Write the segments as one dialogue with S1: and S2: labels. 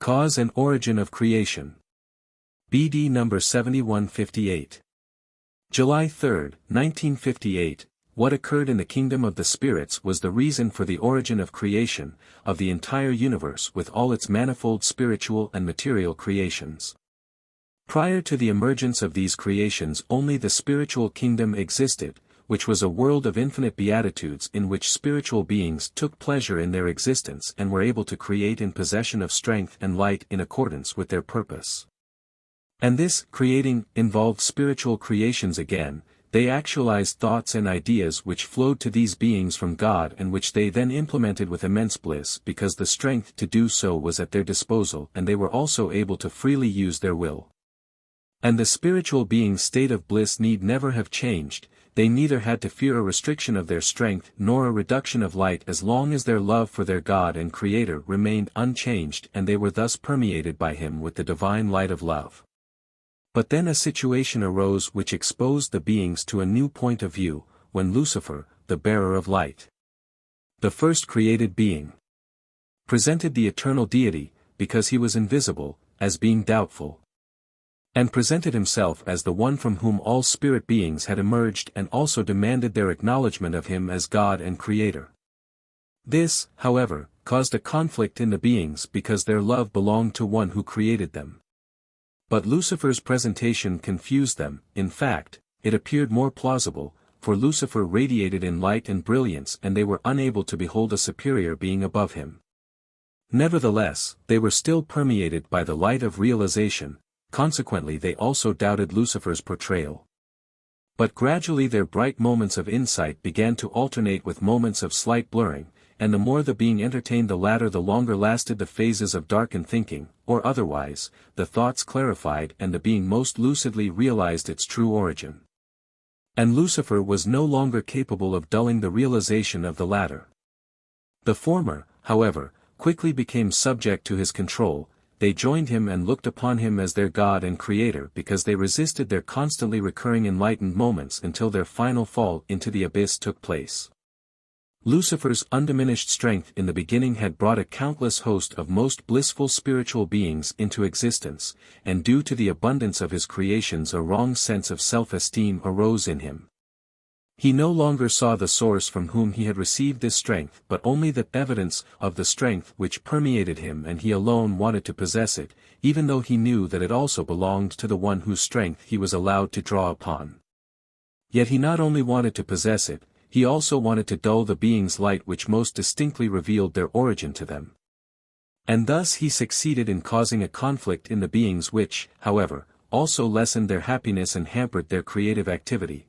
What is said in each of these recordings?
S1: Cause and Origin of Creation. BD number 7158. July 3, 1958, what occurred in the kingdom of the spirits was the reason for the origin of creation, of the entire universe with all its manifold spiritual and material creations. Prior to the emergence of these creations only the spiritual kingdom existed, which was a world of infinite beatitudes in which spiritual beings took pleasure in their existence and were able to create in possession of strength and light in accordance with their purpose. And this creating involved spiritual creations again. They actualized thoughts and ideas which flowed to these beings from God and which they then implemented with immense bliss because the strength to do so was at their disposal and they were also able to freely use their will. And the spiritual beings' state of bliss need never have changed. They neither had to fear a restriction of their strength nor a reduction of light as long as their love for their God and Creator remained unchanged and they were thus permeated by Him with the divine light of love. But then a situation arose which exposed the beings to a new point of view, when Lucifer, the bearer of light, the first created being, presented the eternal deity, because he was invisible, as being doubtful, and presented himself as the one from whom all spirit beings had emerged and also demanded their acknowledgement of him as God and Creator. This, however, caused a conflict in the beings because their love belonged to one who created them. But Lucifer's presentation confused them. In fact, it appeared more plausible, for Lucifer radiated in light and brilliance and they were unable to behold a superior being above him. Nevertheless, they were still permeated by the light of realization, consequently they also doubted Lucifer's portrayal. But gradually their bright moments of insight began to alternate with moments of slight blurring, and the more the being entertained the latter the longer lasted the phases of darkened thinking, or otherwise, the thoughts clarified and the being most lucidly realized its true origin. And Lucifer was no longer capable of dulling the realization of the latter. The former, however, quickly became subject to his control. They joined him and looked upon him as their God and Creator because they resisted their constantly recurring enlightened moments until their final fall into the abyss took place. Lucifer's undiminished strength in the beginning had brought a countless host of most blissful spiritual beings into existence, and due to the abundance of his creations a wrong sense of self-esteem arose in him. He no longer saw the source from whom he had received this strength but only the evidence of the strength which permeated him and he alone wanted to possess it, even though he knew that it also belonged to the one whose strength he was allowed to draw upon. Yet he not only wanted to possess it, he also wanted to dull the being's light which most distinctly revealed their origin to them. And thus he succeeded in causing a conflict in the beings which, however, also lessened their happiness and hampered their creative activity.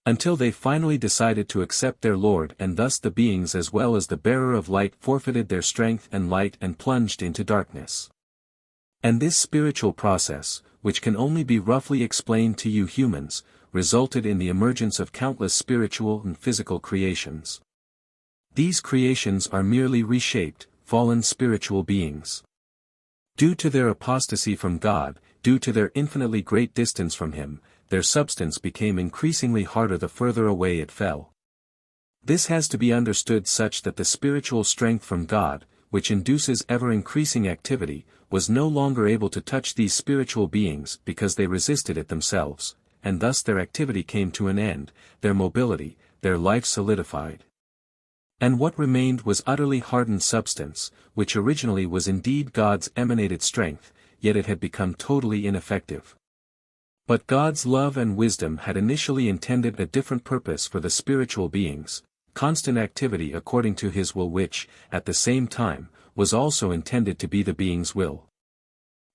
S1: Until they finally decided to accept their Lord and thus the beings as well as the bearer of light forfeited their strength and light and plunged into darkness. And this spiritual process, which can only be roughly explained to you humans, resulted in the emergence of countless spiritual and physical creations. These creations are merely reshaped, fallen spiritual beings. Due to their apostasy from God, due to their infinitely great distance from Him, their substance became increasingly harder the further away it fell. This has to be understood such that the spiritual strength from God, which induces ever-increasing activity, was no longer able to touch these spiritual beings because they resisted it themselves, and thus their activity came to an end, their mobility, their life solidified. And what remained was utterly hardened substance, which originally was indeed God's emanated strength, yet it had become totally ineffective. But God's love and wisdom had initially intended a different purpose for the spiritual beings, constant activity according to His will which, at the same time, was also intended to be the being's will.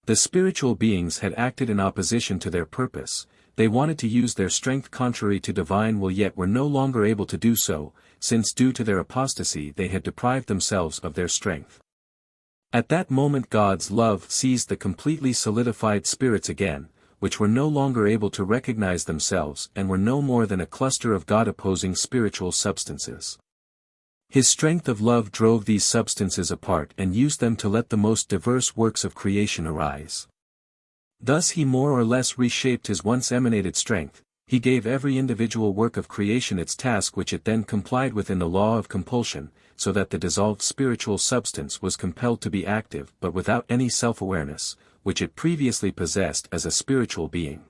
S1: The spiritual beings had acted in opposition to their purpose. They wanted to use their strength contrary to divine will yet were no longer able to do so, since due to their apostasy they had deprived themselves of their strength. At that moment God's love seized the completely solidified spirits again, which were no longer able to recognize themselves and were no more than a cluster of God-opposing spiritual substances. His strength of love drove these substances apart and used them to let the most diverse works of creation arise. Thus he more or less reshaped his once emanated strength, He gave every individual work of creation its task which it then complied with in the law of compulsion, so that the dissolved spiritual substance was compelled to be active but without any self-awareness, which it previously possessed as a spiritual being.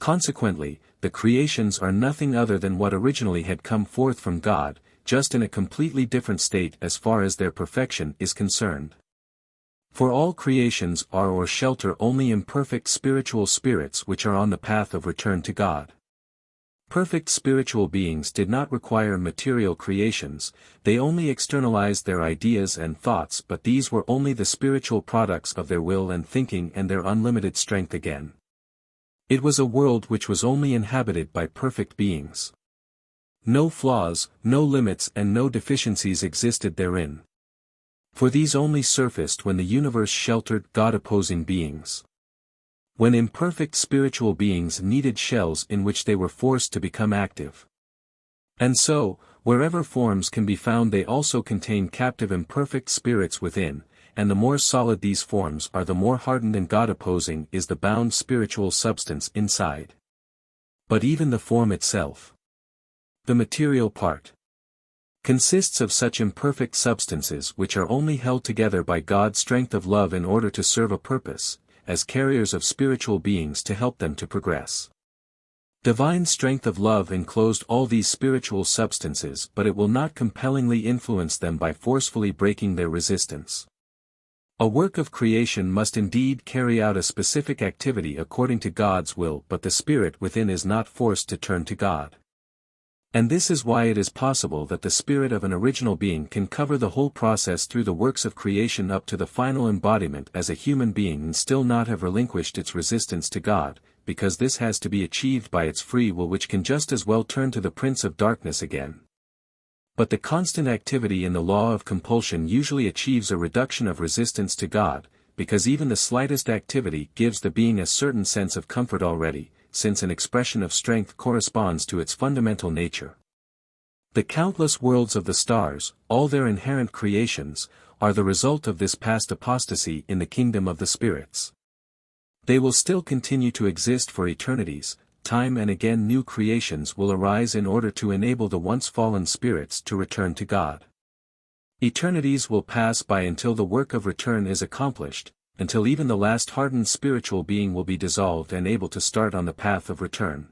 S1: Consequently, the creations are nothing other than what originally had come forth from God, just in a completely different state as far as their perfection is concerned. For all creations are or shelter only imperfect spiritual spirits which are on the path of return to God. Perfect spiritual beings did not require material creations, they only externalized their ideas and thoughts, but these were only the spiritual products of their will and thinking and their unlimited strength again. It was a world which was only inhabited by perfect beings. No flaws, no limits and no deficiencies existed therein. For these only surfaced when the universe sheltered God-opposing beings. When imperfect spiritual beings needed shells in which they were forced to become active. And so, wherever forms can be found they also contain captive imperfect spirits within, and the more solid these forms are the more hardened and God-opposing is the bound spiritual substance inside. But even the form itself, the material part, consists of such imperfect substances which are only held together by God's strength of love in order to serve a purpose, as carriers of spiritual beings to help them to progress. Divine strength of love enclosed all these spiritual substances, but it will not compellingly influence them by forcefully breaking their resistance. A work of creation must indeed carry out a specific activity according to God's will, but the spirit within is not forced to turn to God. And this is why it is possible that the spirit of an original being can cover the whole process through the works of creation up to the final embodiment as a human being and still not have relinquished its resistance to God, because this has to be achieved by its free will, which can just as well turn to the Prince of Darkness again. But the constant activity in the law of compulsion usually achieves a reduction of resistance to God, because even the slightest activity gives the being a certain sense of comfort already, since an expression of strength corresponds to its fundamental nature. The countless worlds of the stars, all their inherent creations, are the result of this past apostasy in the kingdom of the spirits. They will still continue to exist for eternities. Time and again new creations will arise in order to enable the once fallen spirits to return to God. Eternities will pass by until the work of return is accomplished, until even the last hardened spiritual being will be dissolved and able to start on the path of return.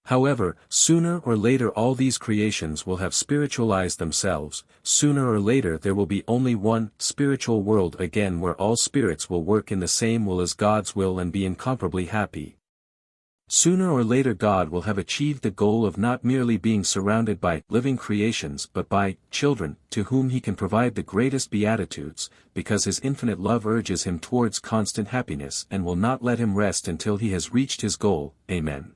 S1: However, sooner or later all these creations will have spiritualized themselves, sooner or later there will be only one spiritual world again where all spirits will work in the same will as God's will and be incomparably happy. Sooner or later God will have achieved the goal of not merely being surrounded by living creations but by children, to whom he can provide the greatest beatitudes, because his infinite love urges him towards constant happiness and will not let him rest until he has reached his goal. Amen.